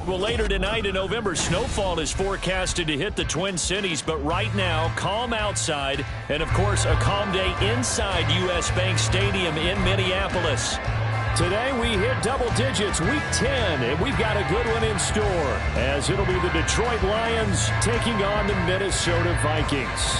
Well, later tonight in November, snowfall is forecasted to hit the Twin Cities, but right now, calm outside, and of course, a calm day inside U.S. Bank Stadium in Minneapolis. Today, we hit double digits, week 10, and we've got a good one in store, as it'll be the Detroit Lions taking on the Minnesota Vikings.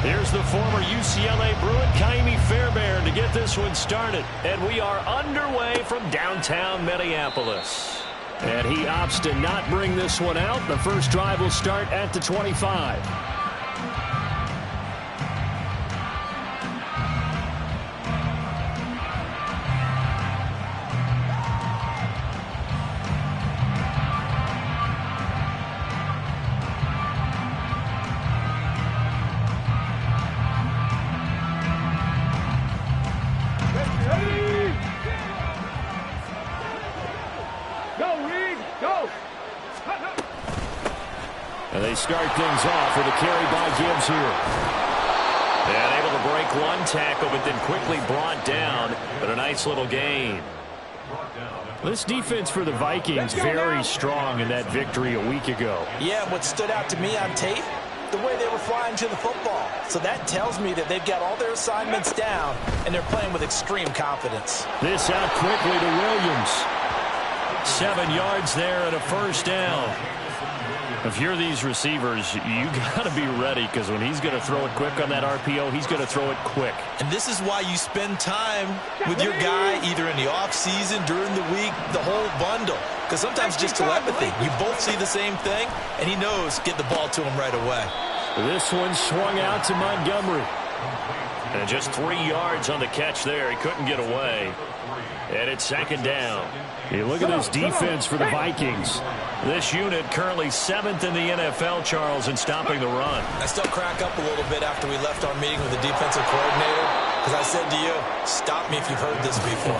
Here's the former UCLA Bruin, Kaimi Fairbairn, to get this one started. And we are underway from downtown Minneapolis. And he opts to not bring this one out. The first drive will start at the 25. And they start things off with a carry by Gibbs here. And able to break one tackle, but then quickly brought down. But a nice little gain. This defense for the Vikings very strong in that victory a week ago. Yeah, what stood out to me on tape, the way they were flying to the football. So that tells me that they've got all their assignments down, and they're playing with extreme confidence. This out quickly to Williams. 7 yards there and a first down. If you're these receivers, you got to be ready, because when he's going to throw it quick on that RPO, he's going to throw it quick. And this is why you spend time with your guy either in the offseason, during the week, the whole bundle. Because sometimes just telepathy. You both see the same thing, and he knows get the ball to him right away. This one swung out to Montgomery. And just 3 yards on the catch there. He couldn't get away. And it's second down. You look at this defense for the Vikings. This unit currently 7th in the NFL, Charles, in stopping the run. I still crack up a little bit after we left our meeting with the defensive coordinator, because I said to you, stop me if you've heard this before.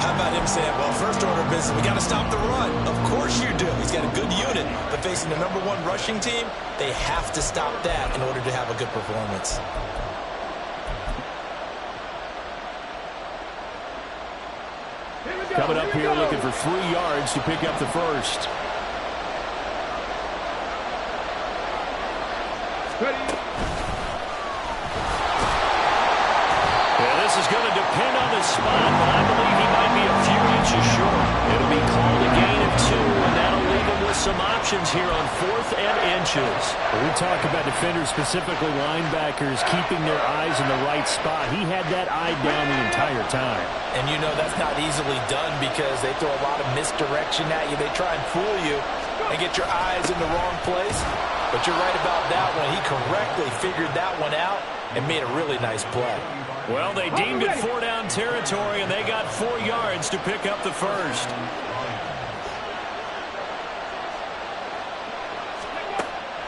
How about him saying, well, first order of business, we got to stop the run. Of course you do. He's got a good unit, but facing the #1 rushing team, they have to stop that in order to have a good performance. Coming up here looking for 3 yards to pick up the first. Ready. Yeah, this is going to depend on the spot, but I believe he might be a few inches short. It'll be called a gain of 2, and that'll leave him with some options here on 4th and inches. When we talk about defenders, specifically linebackers, keeping their eyes in the right spot. He had that eye down the entire time. And you know that's not easily done, because they throw a lot of misdirection at you. They try and fool you and get your eyes in the wrong place. But you're right about that one. He correctly figured that one out and made a really nice play. Well, they deemed it 4-down territory, and they got 4 yards to pick up the first.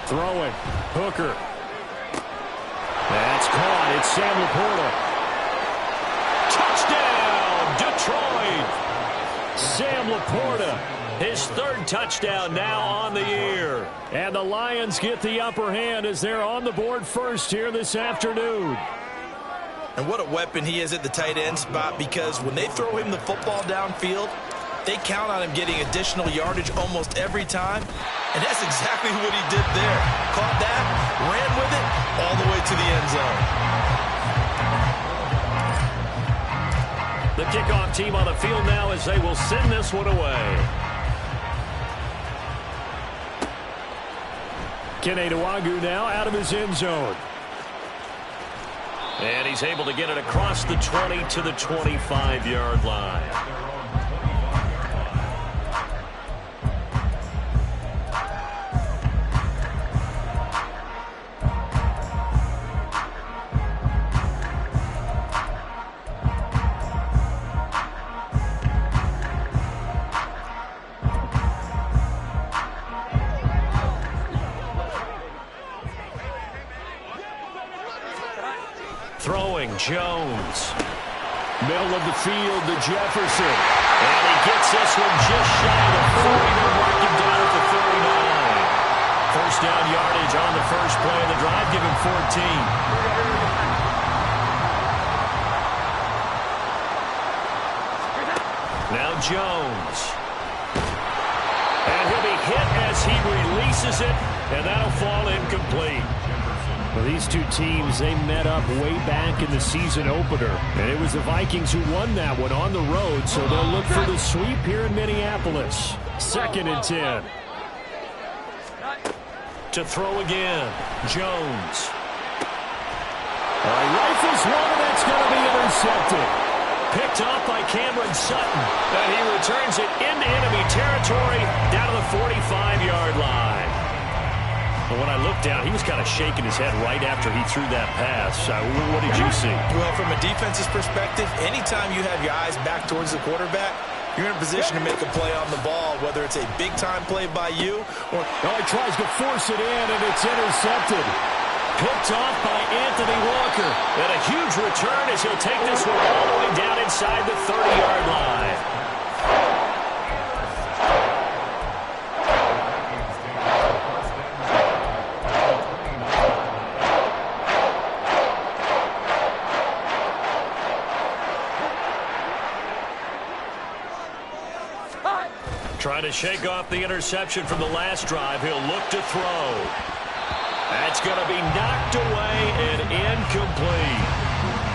Throwing. Hooker. That's caught. It's Sam Laporta. Touchdown, Detroit. Sam Laporta, his 3rd touchdown now on the year. And the Lions get the upper hand as they're on the board first here this afternoon. And what a weapon he is at the tight end spot, because when they throw him the football downfield, they count on him getting additional yardage almost every time. And that's exactly what he did there. Caught that, ran with it, all the way to the end zone. The kickoff team on the field now as they will send this one away. Kene Nwangwu now out of his end zone. And he's able to get it across the 20 to the 25-yard line. Throwing, Jones. Middle of the field to Jefferson. And he gets this one just shy of the 40. They'll mark him down at the 39. first down yardage on the first play of the drive. Give him 14. Now Jones. And he'll be hit as he releases it, and that'll fall incomplete. Well, these two teams, they met up way back in the season opener. And it was the Vikings who won that one on the road, so they'll look for the sweep here in Minneapolis. 2nd and 10. To throw again, Jones. He rifles one, and that's going to be intercepted. Picked off by Cameron Sutton. And he returns it into enemy territory down to the 45-yard line. But when I looked down, he was kind of shaking his head right after he threw that pass. What did you see? Well, from a defense's perspective, anytime you have your eyes back towards the quarterback, you're in a position to make a play on the ball, whether it's a big-time play by you or... he tries to force it in, and it's intercepted. Picked off by Anthony Walker. And a huge return as he'll take this one all the way down inside the 30-yard line. Trying to shake off the interception from the last drive. He'll look to throw. That's going to be knocked away and incomplete.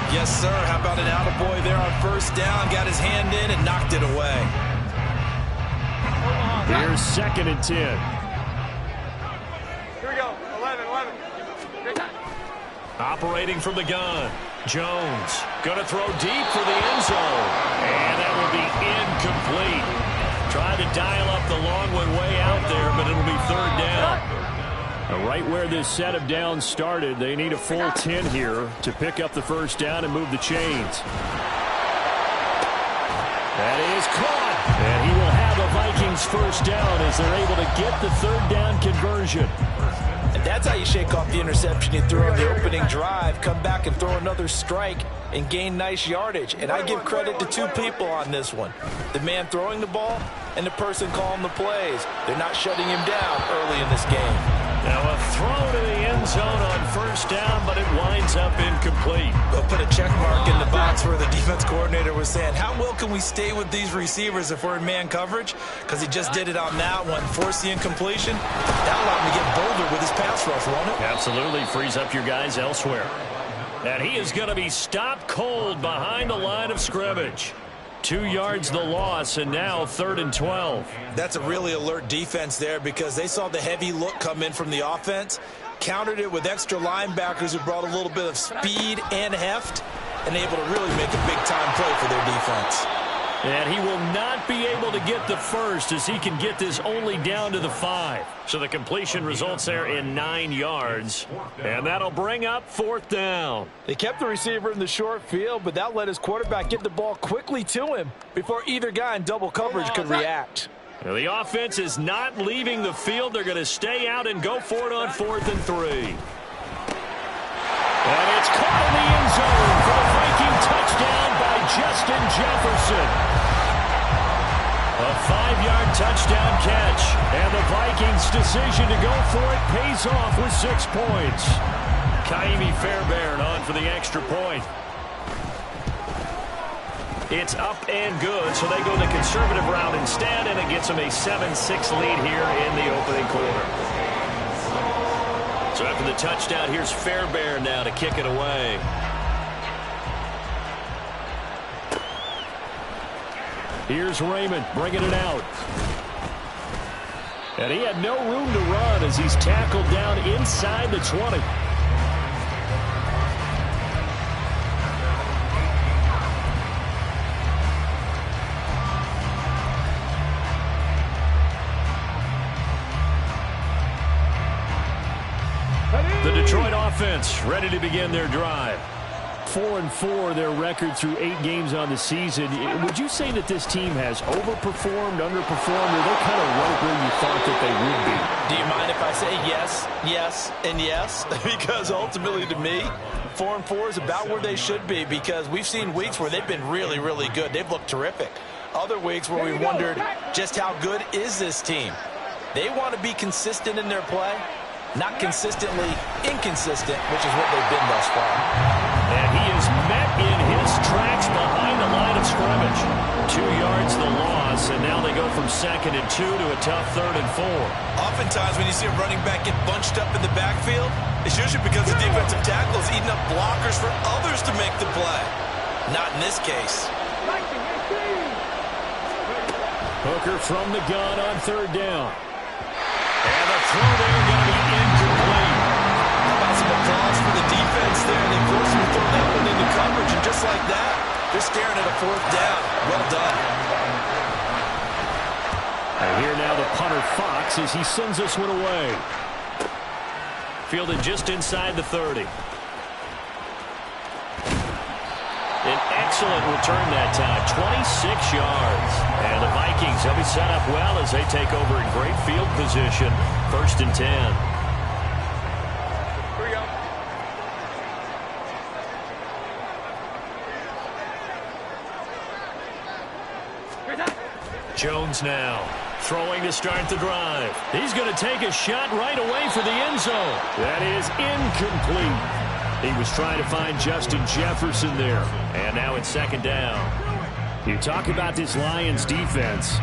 Yes, sir. How about an attaboy there on first down? Got his hand in and knocked it away. Here's 2nd and 10. Here we go. 11. Operating from the gun. Jones going to throw deep for the end zone. And that will be incomplete. Tried to dial up the long one way out there, but it'll be 3rd down. Right where this set of downs started, they need a full 10 here to pick up the first down and move the chains. That is caught. And he will have the Vikings first down as they're able to get the 3rd down conversion. And that's how you shake off the interception you threw on the opening drive. Come back and throw another strike and gain nice yardage. And I give credit to two people on this one. The man throwing the ball and the person calling the plays. They're not shutting him down early in this game. Now a throw to the end zone on first down, but it winds up incomplete. They'll put a check mark in the box where the defense coordinator was saying, how well can we stay with these receivers if we're in man coverage? Because he just did it on that one. Force the incompletion. That allowed him to get bolder with his pass rush, won't it? Absolutely. Frees up your guys elsewhere. And he is going to be stopped cold behind the line of scrimmage. 2 yards the loss, and now 3rd and 12. That's a really alert defense there because they saw the heavy look come in from the offense, countered it with extra linebackers who brought a little bit of speed and heft, and able to really make a big-time play for their defense. And he will not be able to get the first as he can get this only down to the 5. So the completion results there in 9 yards. And that'll bring up 4th down. They kept the receiver in the short field, but that let his quarterback get the ball quickly to him before either guy in double coverage could react. Now the offense is not leaving the field. They're going to stay out and go for it on 4th and 3. And it's caught in the end zone for the Viking touchdown by Justin Jefferson. A 5-yard touchdown catch, and the Vikings' decision to go for it pays off with 6 points. Kaimi Fairbairn on for the extra point. It's up and good, so they go the conservative route instead, and it gets them a 7-6 lead here in the opening quarter. So after the touchdown, here's Fairbairn now to kick it away. Here's Raymond bringing it out. And he had no room to run as he's tackled down inside the 20. The Detroit offense ready to begin their drive. 4-4 their record through 8 games on the season. Would you say that this team has overperformed, underperformed, or they're kind of right where you thought that they would be? Do you mind if I say yes, yes, and yes? Because ultimately to me, 4-4 is about where they should be because we've seen weeks where they've been really, really good. They've looked terrific. Other weeks where we wondered just how good is this team. They want to be consistent in their play. Not consistently inconsistent, which is what they've been thus far. And he is met in his tracks behind the line of scrimmage. 2 yards the loss, and now they go from 2nd and 2 to a tough 3rd and 4. Oftentimes when you see a running back get bunched up in the backfield, it's usually because the defensive tackle is eating up blockers for others to make the play. Not in this case. Hooker from the gun on 3rd down. And the throw there going to be incomplete. How about some applause for the defense there? They forced him to throw that one into coverage, and just like that, they're staring at a 4th down. Well done. And here now the punter Fox as he sends this one away. Fielded just inside the 30. An excellent return that time, 26 yards. And the Vikings will be set up well as they take over in great field position. 1st and 10. Here we go. Jones now throwing to start the drive. He's going to take a shot right away for the end zone. That is incomplete. He was trying to find Justin Jefferson there. And now it's 2nd down. You talk about this Lions defense.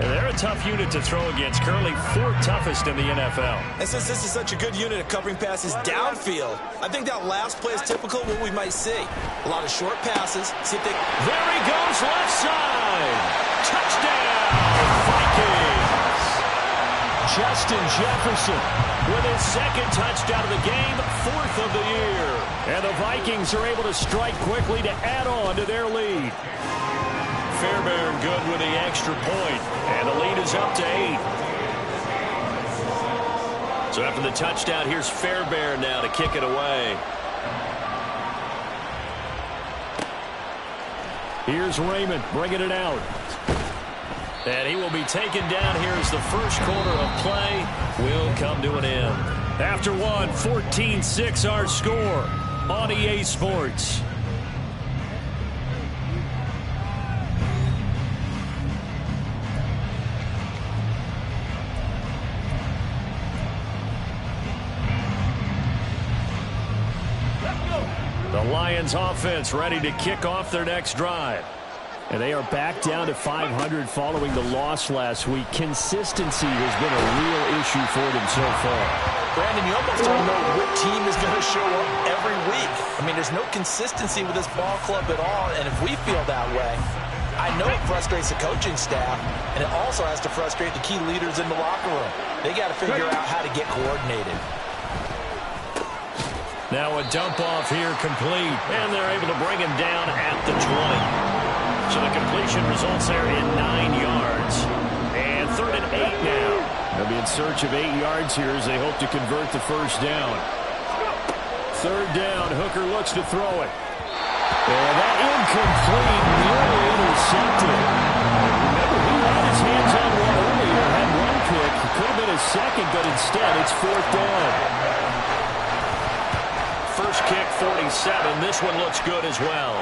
And they're a tough unit to throw against, currently 4th toughest in the NFL. And since this is such a good unit at covering passes downfield, I think that last play is typical of what we might see. A lot of short passes. See if they... There he goes, left side. Touchdown, Vikings. Justin Jefferson with his 2nd touchdown of the game, 4th of the year. And the Vikings are able to strike quickly to add on to their lead. Fairbairn good with the extra point, and the lead is up to 8. So after the touchdown, here's Fairbairn now to kick it away. Here's Raymond bringing it out. And he will be taken down here as the first quarter of play will come to an end. After one, 14-6 our score on EA Sports. The Lions offense ready to kick off their next drive. And they are back down to 500 following the loss last week. Consistency has been a real issue for them so far. Brandon, you almost don't know what team is going to show up every week. I mean, there's no consistency with this ball club at all, and if we feel that way, I know it frustrates the coaching staff, and it also has to frustrate the key leaders in the locker room. They got to figure out how to get coordinated. Now a dump off here complete, and they're able to bring him down at the 20. So the completion results there in 9 yards. And 3rd and 8 now. They'll be in search of 8 yards here as they hope to convert the first down. 3rd down, Hooker looks to throw it. And that incomplete, nearly intercepted. Remember, he had his hands on one earlier, had one pick. It could have been a second, but instead it's 4th down. First kick, 47. This one looks good as well.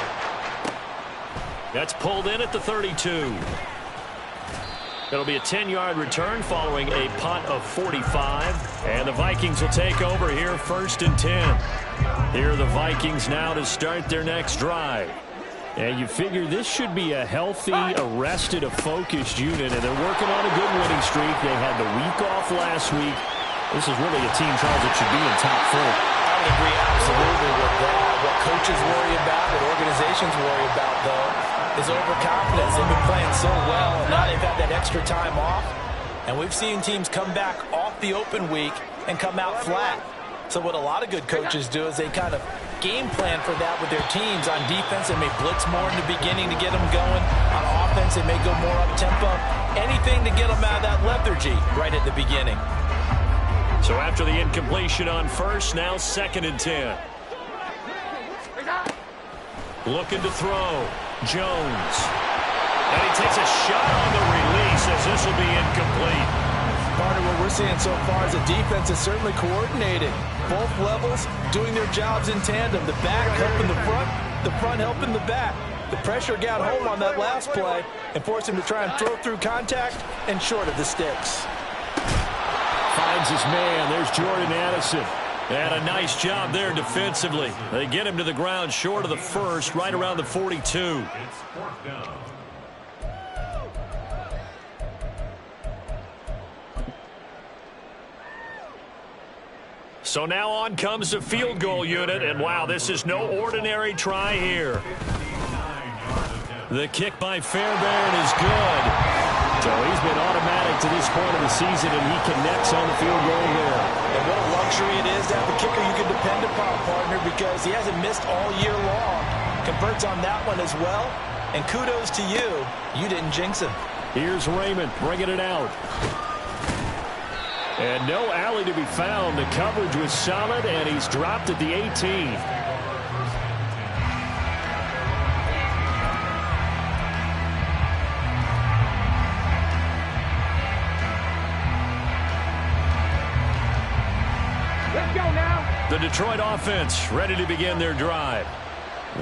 That's pulled in at the 32. It'll be a 10-yard return following a punt of 45. And the Vikings will take over here 1st and 10. Here are the Vikings now to start their next drive. And you figure this should be a healthy, arrested, a focused unit, and they're working on a good winning streak. They had the week off last week. This is really a team, Charles, that should be in top 4. I would agree absolutely with that. What coaches worry about, what organizations worry about, though, is overconfidence. They've been playing so well, and now they've had that extra time off. And we've seen teams come back off the open week and come out flat. So what a lot of good coaches do is they kind of game plan for that with their teams. On defense, they may blitz more in the beginning to get them going. On offense, they may go more up-tempo. Anything to get them out of that lethargy right at the beginning. So after the incompletion on first, now 2nd and 10. Looking to throw. Jones. And he takes a shot on the release as this will be incomplete. Part of what we're seeing so far is the defense is certainly coordinated. Both levels doing their jobs in tandem. The back helping the front helping the back. The pressure got home on that last play and forced him to try and throw through contact and short of the sticks. 5 finds his man. There's Jordan Addison. And a nice job there defensively. They get him to the ground short of the first, right around the 42. So now on comes the field goal unit, and wow, this is no ordinary try here. The kick by Fairbairn is good. So he's been automatic to this point of the season, and he connects on the field goal here. And what a luxury it is to have a kicker you can depend upon, partner, because he hasn't missed all year long. Converts on that one as well. And kudos to you. You didn't jinx him. Here's Raymond bringing it out. And no alley to be found. The coverage was solid, and he's dropped at the 18. The Detroit offense ready to begin their drive.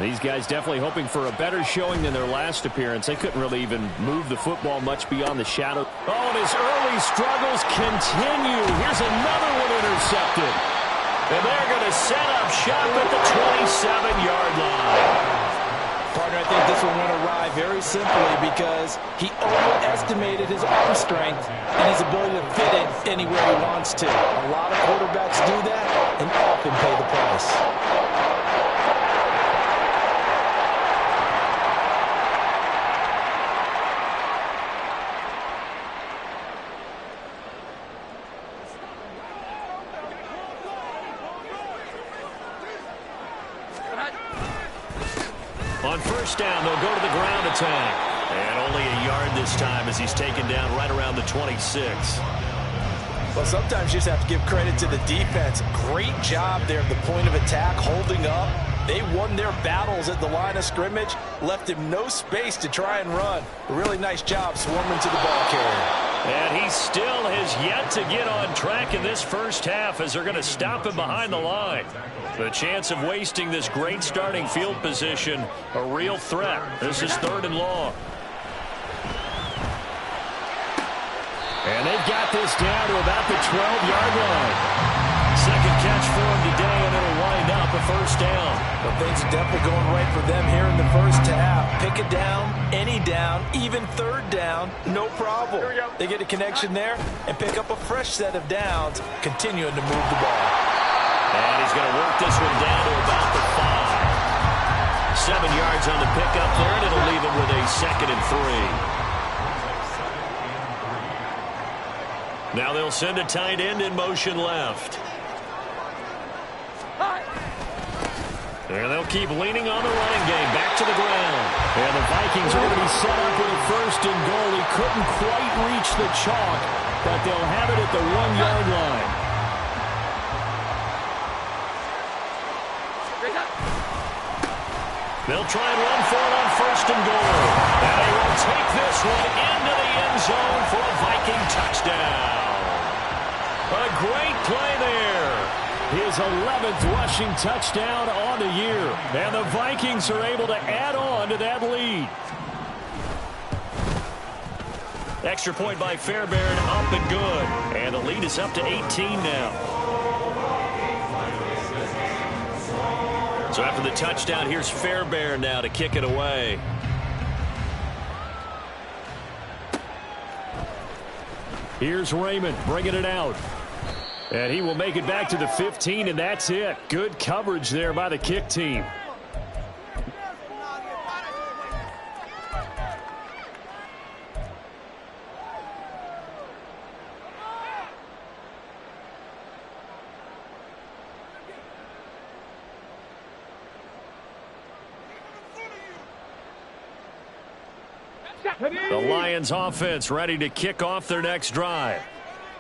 These guys definitely hoping for a better showing than their last appearance. They couldn't really even move the football much beyond the shadow. Oh, and his early struggles continue. Here's another one intercepted. And they're going to set up shop at the 27-yard line. Partner, I think this one went awry very simply because he overestimated his arm strength and his ability to fit it anywhere he wants to. A lot of quarterbacks do that and often pay the price. On first down, they'll go to the ground attack. And only a yard this time as he's taken down right around the 26. Well, sometimes you just have to give credit to the defense. Great job there at the point of attack, holding up. They won their battles at the line of scrimmage, left him no space to try and run. A really nice job swarming to the ball carrier. And he still has yet to get on track in this first half as they're going to stop him behind the line. The chance of wasting this great starting field position, a real threat. This is 3rd and long. And they've got this down to about the 12-yard line. Second catch for him today, and it'll wind up a first down. Well, things are definitely going right for them here in the first half. Pick a down, any down, even 3rd down, no problem. They get a connection there and pick up a fresh set of downs, continuing to move the ball. And he's going to work this one down to about the 5. 7 yards on the pickup there, and it'll leave him with a 2nd and 3. Now they'll send a tight end in motion left. And they'll keep leaning on the running game. Back to the ground. And the Vikings are going to be set up with a 1st and goal. He couldn't quite reach the chalk, but they'll have it at the 1-yard line. They'll try and run for it on 1st and goal. And they will take this one into the end zone for a Viking touchdown. A great play there. His 11th rushing touchdown on the year. And the Vikings are able to add on to that lead. Extra point by Fairbairn, up and good. And the lead is up to 18 now. So after the touchdown, here's Fairbairn now to kick it away. Here's Raymond bringing it out. And he will make it back to the 15, and that's it. Good coverage there by the kick team. The Lions offense ready to kick off their next drive.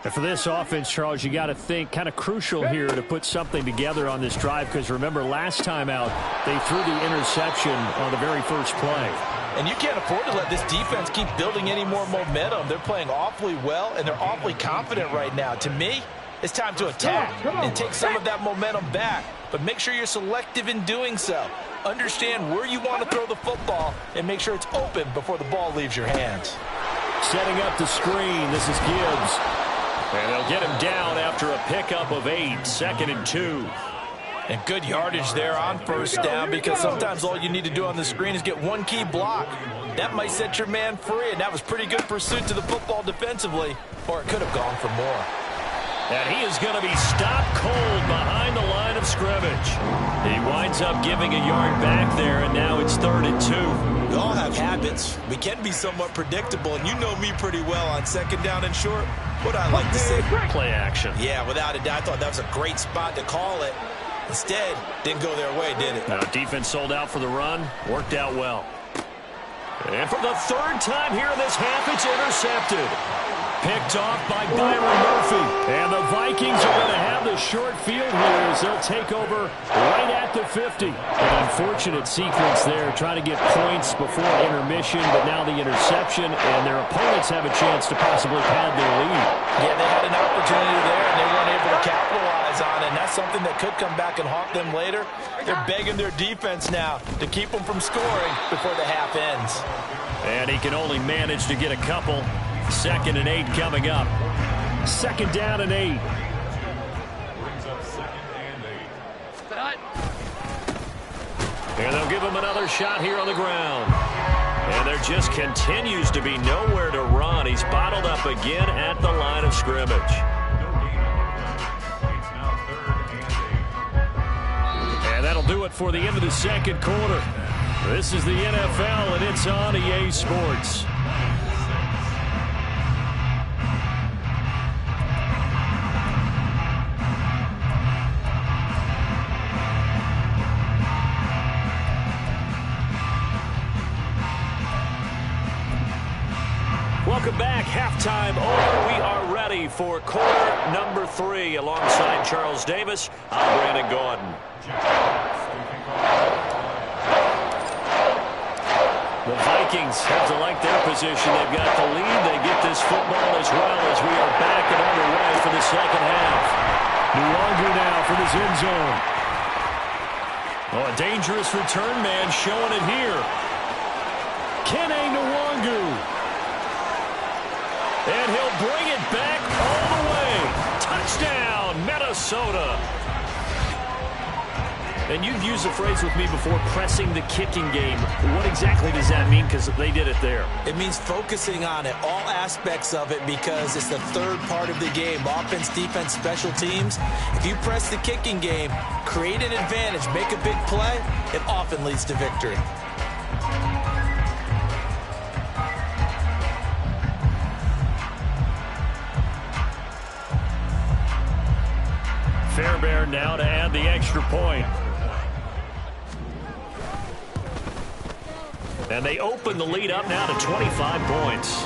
And for this offense, Charles, you got to think kind of crucial here to put something together on this drive, because remember last time out they threw the interception on the very first play. And you can't afford to let this defense keep building any more momentum. They're playing awfully well, and they're awfully confident right now. To me, it's time to attack and take some of that momentum back. But make sure you're selective in doing so. Understand where you want to throw the football and make sure it's open before the ball leaves your hands. Setting up the screen. This is Gibbs. And they'll get him down after a pickup of 8, 2nd and 2. And good yardage there on first down, because sometimes all you need to do on the screen is get one key block. That might set your man free, and that was pretty good pursuit to the football defensively, or it could have gone for more. And he is going to be stopped cold behind the line of scrimmage. He winds up giving a yard back there, and now it's 3rd and 2. We all have habits. We can be somewhat predictable, and you know me pretty well on 2nd down and short. What I like to say, play action. Yeah, without a doubt, I thought that was a great spot to call it. Instead, didn't go their way, did it? Now, defense sold out for the run. Worked out well. And for the 3rd time here in this half, it's intercepted. Picked off by Byron Murphy. And the Vikings are going to have the short field here as they'll take over right at the 50. An unfortunate sequence there, trying to get points before intermission, but now the interception, and their opponents have a chance to possibly pad their lead. Yeah, they had an opportunity there, and they weren't able to capitalize on it, and that's something that could come back and haunt them later. They're begging their defense now to keep them from scoring before the half ends. And he can only manage to get a couple. 2nd and 8 coming up. 2nd down and 8. And they'll give him another shot here on the ground. And there just continues to be nowhere to run. He's bottled up again at the line of scrimmage. And that'll do it for the end of the 2nd quarter. This is the NFL, and it's on EA Sports. Welcome back. Halftime over. We are ready for quarter number 3. Alongside Charles Davis, I'm Brandon Gordon. The Vikings have to like their position. They've got the lead. They get this football as well as we are back and underway for the 2nd half. Nwangu now from his end zone. Oh, a dangerous return man showing it here. Kene Nwangu. And he'll bring it back all the way. Touchdown, Minnesota. And you've used the phrase with me before, pressing the kicking game. What exactly does that mean? Because they did it there. It means focusing on it, all aspects of it, because it's the 3rd part of the game. Offense, defense, special teams. If you press the kicking game, create an advantage, make a big play, it often leads to victory. Fairbairn now to add the extra point. And they open the lead up now to 25 points.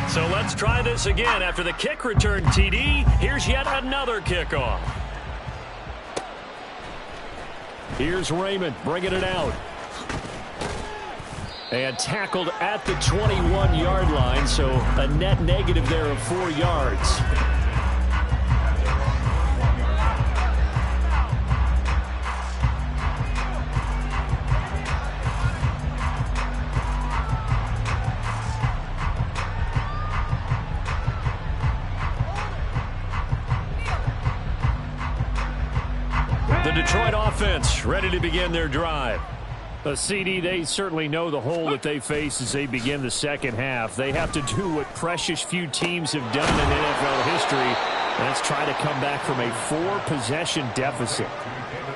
So let's try this again. After the kick return TD, here's yet another kickoff. Here's Raymond bringing it out. And tackled at the 21-yard line, so a net negative there of 4 yards. The Detroit offense ready to begin their drive. The CD, they certainly know the hole that they face as they begin the 2nd half. They have to do what precious few teams have done in NFL history. That's try to come back from a 4-possession deficit.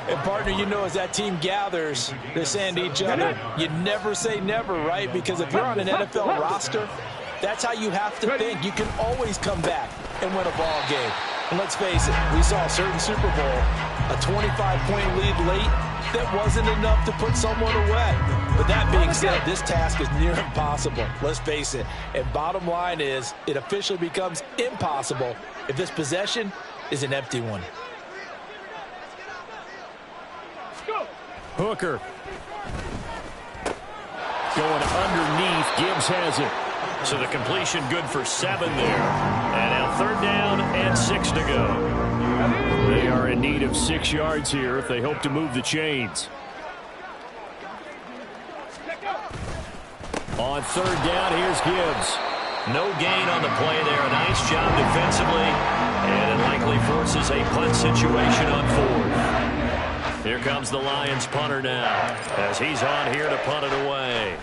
And, partner, you know, as that team gathers, they're saying to each other, you never say never, right? Because if you're on an NFL roster, that's how you have to think. You can always come back and win a ball game. And let's face it, we saw a certain Super Bowl, a 25-point lead late, that wasn't enough to put someone away. But that being said, this task is near impossible. Let's face it. And bottom line is, it officially becomes impossible if this possession is an empty one. Hooker. Going underneath. Gibbs has it. So the completion good for 7 there. And now 3rd down and 6 to go. They are in need of 6 yards here if they hope to move the chains. On 3rd down, here's Gibbs. No gain on the play there. A nice job defensively. And it likely forces a punt situation on 4th. Here comes the Lions punter now as he's on here to punt it away.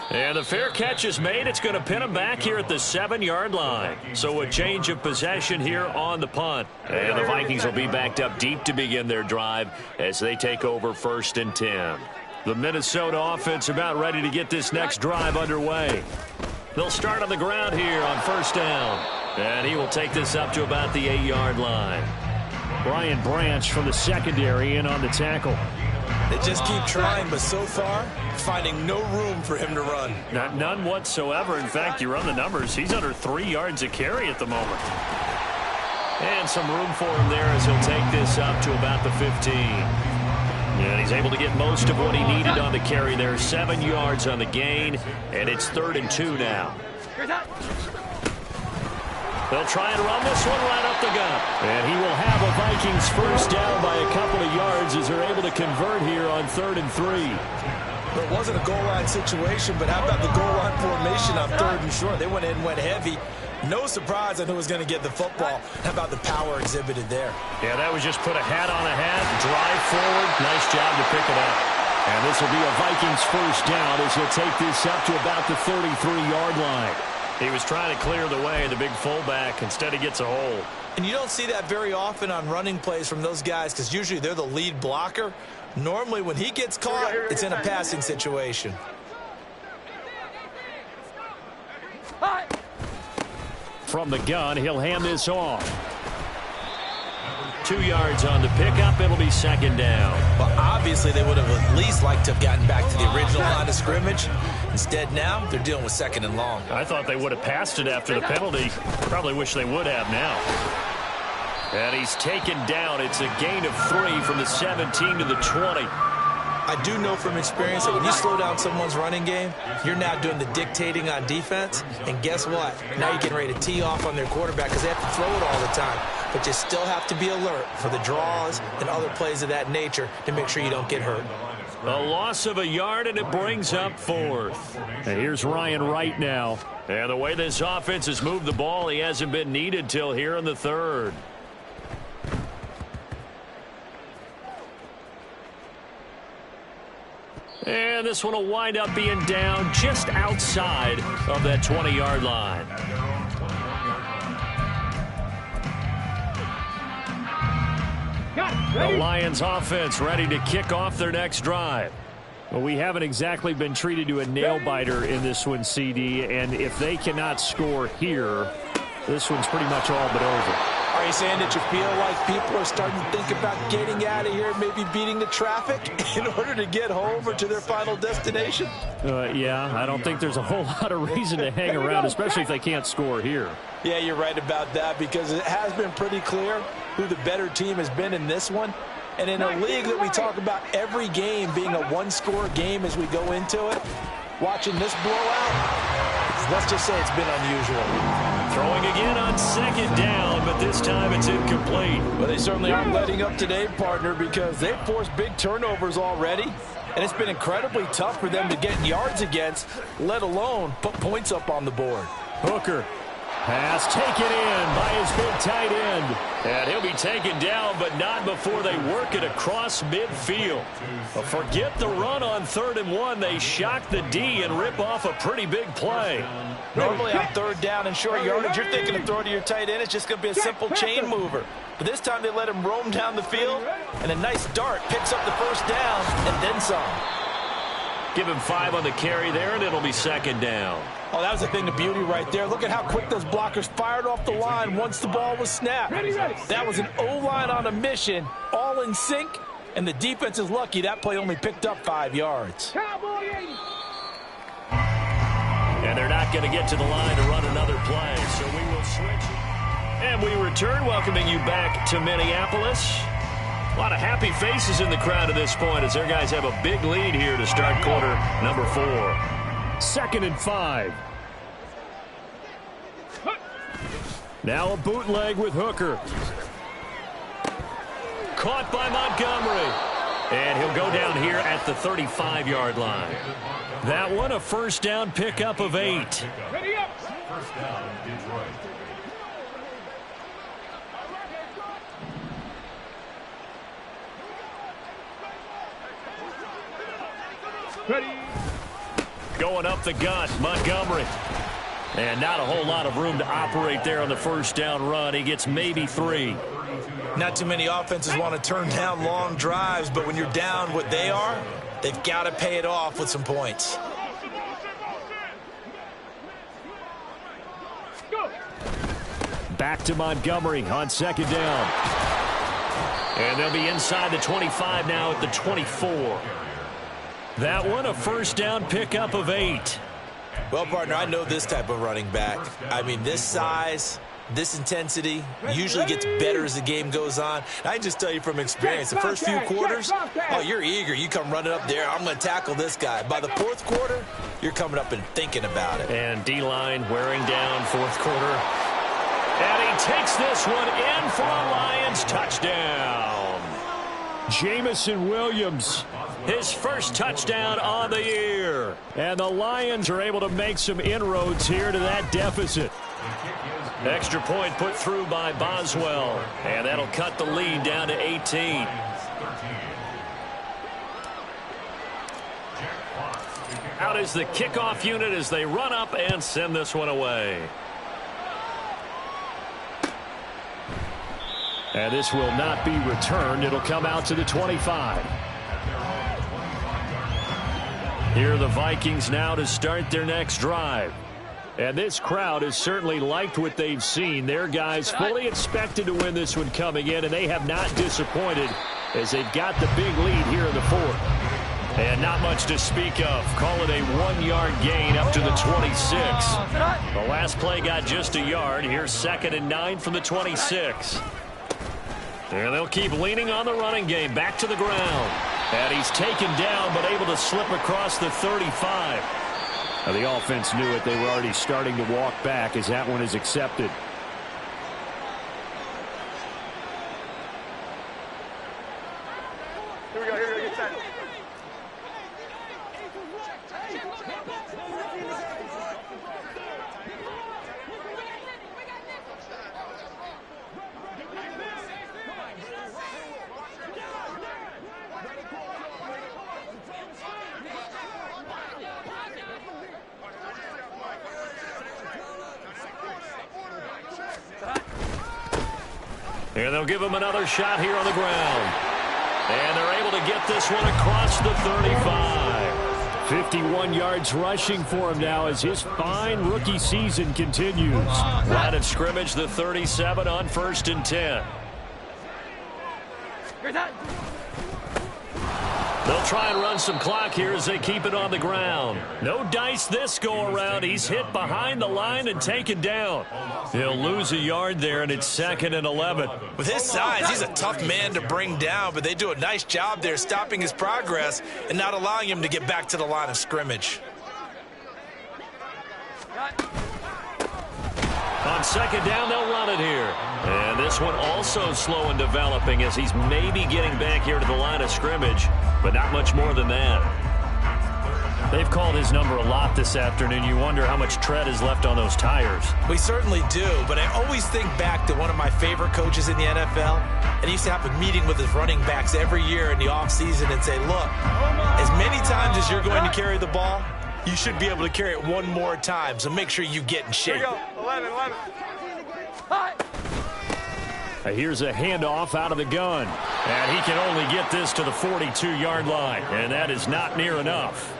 And the fair catch is made. It's going to pin him back here at the 7-yard line. So a change of possession here on the punt. And the Vikings will be backed up deep to begin their drive as they take over 1st and 10. The Minnesota offense about ready to get this next drive underway. They'll start on the ground here on 1st down. And he will take this up to about the 8-yard line. Brian Branch from the secondary in on the tackle. They just keep trying, but so far, finding no room for him to run. None whatsoever. In fact, you run the numbers. He's under 3 yards a carry at the moment. And some room for him there as he'll take this up to about the 15. And he's able to get most of what he needed on the carry there. 7 yards on the gain, and it's 3rd and 2 now. They'll try and run this one right up the gut. And he will have a Vikings 1st down by a couple of yards as they're able to convert here on 3rd and 3. Well, it wasn't a goal line situation, but how about the goal line formation on 3rd and short? They went in, went heavy. No surprise on who was going to get the football. How about the power exhibited there? Yeah, that was just put a hat on a hat, drive forward. Nice job to pick it up. And this will be a Vikings 1st down as he'll take this up to about the 33-yard line. He was trying to clear the way, the big fullback. Instead, he gets a hole. And you don't see that very often on running plays from those guys because usually they're the lead blocker. Normally, when he gets caught, it's in a passing situation. From the gun, he'll hand this off. 2 yards on the pickup. It'll be 2nd down. Well, obviously, they would have at least liked to have gotten back to the original line of scrimmage. Instead, now, they're dealing with 2nd and long. I thought they would have passed it after the penalty. Probably wish they would have now. And he's taken down. It's a gain of 3 from the 17 to the 20. I do know from experience that when you slow down someone's running game, you're now doing the dictating on defense. And guess what? Now you're getting ready to tee off on their quarterback because they have to throw it all the time. But you still have to be alert for the draws and other plays of that nature to make sure you don't get hurt. A loss of a yard, and it brings up 4th. And here's Ryan Wright now. And the way this offense has moved the ball, he hasn't been needed till here in the 3rd. And this one will wind up being down just outside of that 20-yard line. The Lions offense ready to kick off their next drive. Well, we haven't exactly been treated to a nail-biter in this one, CD, and if they cannot score here, this one's pretty much all but over. Are you saying that you feel like people are starting to think about getting out of here, maybe beating the traffic in order to get home or to their final destination? Yeah, I don't think there's a whole lot of reason to hang around, especially if they can't score here. Yeah, you're right about that because it has been pretty clear who the better team has been in this one. And in a league that we talk about every game being a one-score game as we go into it, watching this blowout, let's just say it's been unusual. Throwing again on 2nd down, but this time it's incomplete. Well, they certainly aren't letting up today, partner, because they've forced big turnovers already. And it's been incredibly tough for them to get yards against, let alone put points up on the board. Hooker. Pass taken in by his big tight end. And he'll be taken down, but not before they work it across midfield. Forget the run on 3rd and 1. They shock the D and rip off a pretty big play. Normally on 3rd down and short yardage, you're thinking of throwing to your tight end. It's just going to be a simple chain mover. But this time they let him roam down the field, and a nice dart picks up the 1st down and then some. Give him 5 on the carry there, and it'll be 2nd down. Oh, that was a thing of beauty right there. Look at how quick those blockers fired off the line once the ball was snapped. That was an O-line on a mission, all in sync, and the defense is lucky that play only picked up 5 yards. And they're not going to get to the line to run another play, so we will switch. And we return, welcoming you back to Minneapolis. A lot of happy faces in the crowd at this point as their guys have a big lead here to start quarter number 4. 2nd and 5. Now a bootleg with Hooker. Caught by Montgomery. And he'll go down here at the 35-yard line. That one a first down pickup of 8. Ready up. First down, Detroit. Ready. Going up the gut, Montgomery. And not a whole lot of room to operate there on the first down run. He gets maybe 3. Not too many offenses want to turn down long drives, but when you're down what they are, they've got to pay it off with some points. Back to Montgomery on 2nd down. And they'll be inside the 25 now at the 24. That one a first down pickup of 8. Well, partner, I know this type of running back. I mean, this size, this intensity usually gets better as the game goes on. And I just tell you from experience, the first few quarters, oh, you're eager. You come running up there, I'm going to tackle this guy. By the 4th quarter, you're coming up and thinking about it. And D-line wearing down 4th quarter. And he takes this one in for a Lions touchdown. Jamison Williams. His first touchdown on the year. And the Lions are able to make some inroads here to that deficit. Extra point put through by Boswell. And that'll cut the lead down to 18. Out is the kickoff unit as they run up and send this one away. And this will not be returned. It'll come out to the 25. Here are the Vikings now to start their next drive. And this crowd has certainly liked what they've seen. Their guys fully expected to win this one coming in, and they have not disappointed as they've got the big lead here in the 4th. And not much to speak of. Call it a 1-yard gain up to the 26. The last play got just a yard. Here's 2nd and 9 from the 26. And they'll keep leaning on the running game. Back to the ground. And he's taken down but able to slip across the 35. Now the offense knew it. They were already starting to walk back as that one is accepted. Here we go, get set. And they'll give him another shot here on the ground. And they're able to get this one across the 35. 51 yards rushing for him now as his fine rookie season continues. Line of scrimmage, the 37 on 1st and 10. They'll try and run some clock here as they keep it on the ground. No dice this go-around. He's hit behind the line and taken down. He'll lose a yard there, and it's 2nd and 11. With his size, he's a tough man to bring down, but they do a nice job there stopping his progress and not allowing him to get back to the line of scrimmage. On 2nd down, they'll run it here. And this one also slow in developing as he's maybe getting back here to the line of scrimmage, but not much more than that. They've called his number a lot this afternoon. You wonder how much tread is left on those tires. We certainly do, but I always think back to one of my favorite coaches in the NFL, and he used to have a meeting with his running backs every year in the offseason and say, look, as many times as you're going to carry the ball, you should be able to carry it one more time, so make sure you get in shape. Here we go, 11. Here's a handoff out of the gun. And he can only get this to the 42-yard line, and that is not near enough.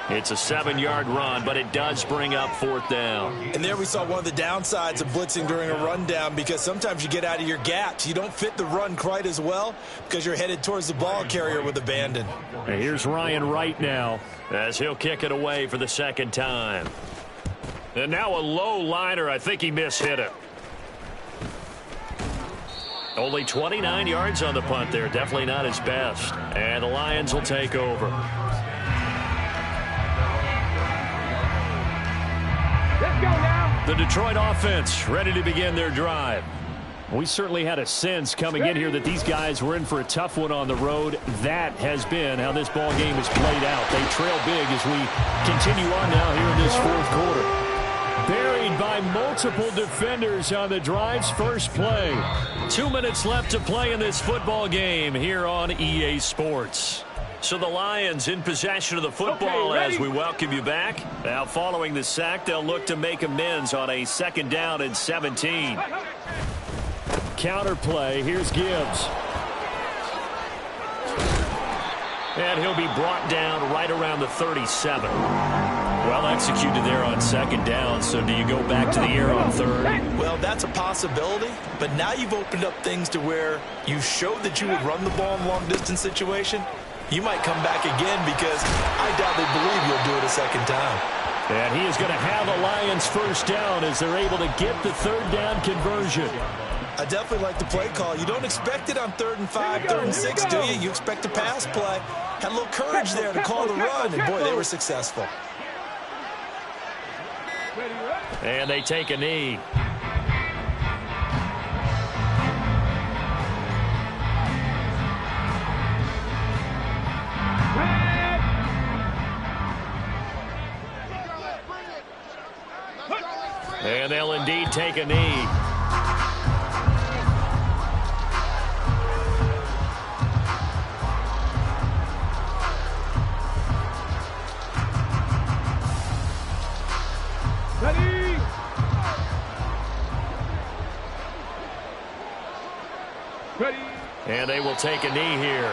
It's a 7-yard run, but it does bring up 4th down. And there we saw one of the downsides of blitzing during a rundown, because sometimes you get out of your gaps. You don't fit the run quite as well because you're headed towards the ball carrier with abandon. And here's Ryan Wright now as he'll kick it away for the 2nd time. And now a low liner. I think he mishit it. Only 29 yards on the punt there. Definitely not his best. And the Lions will take over. Let's go now. The Detroit offense ready to begin their drive. We certainly had a sense coming in here that these guys were in for a tough one on the road. That has been how this ball game has played out. They trail big as we continue on now here in this fourth quarter. Buried by multiple defenders on the drive's first play. 2 minutes left to play in this football game here on EA Sports. So the Lions in possession of the football as we welcome you back. Now following the sack, they'll look to make amends on a 2nd down and 17. Counter play. Here's Gibbs. And he'll be brought down right around the 37. Well executed there on 2nd down. So do you go back to the air on 3rd? Well, that's a possibility, but now you've opened up things to where you showed that you would run the ball in a long-distance situation. You might come back again because I doubt they believe you'll do it a 2nd time. And he is going to have a Lions first down as they're able to get the 3rd down conversion. I definitely like the play call. You don't expect it on 3rd and 5, 3rd and 6, do you? You expect a pass play. Had a little courage there to call the run, and boy, they were successful. And they take a knee. And they'll indeed take a knee. Ready. Ready. And they will take a knee here.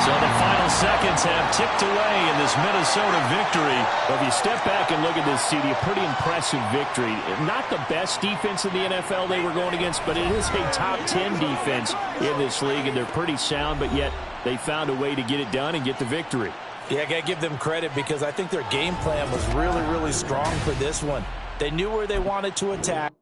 So the final seconds have ticked away in this Minnesota victory. Well, if you step back and look at this, CD, a pretty impressive victory. Not the best defense in the NFL they were going against, but it is a top 10 defense in this league, and they're pretty sound, but yet they found a way to get it done and get the victory. Yeah, I got to give them credit because I think their game plan was really, really strong for this one. They knew where they wanted to attack.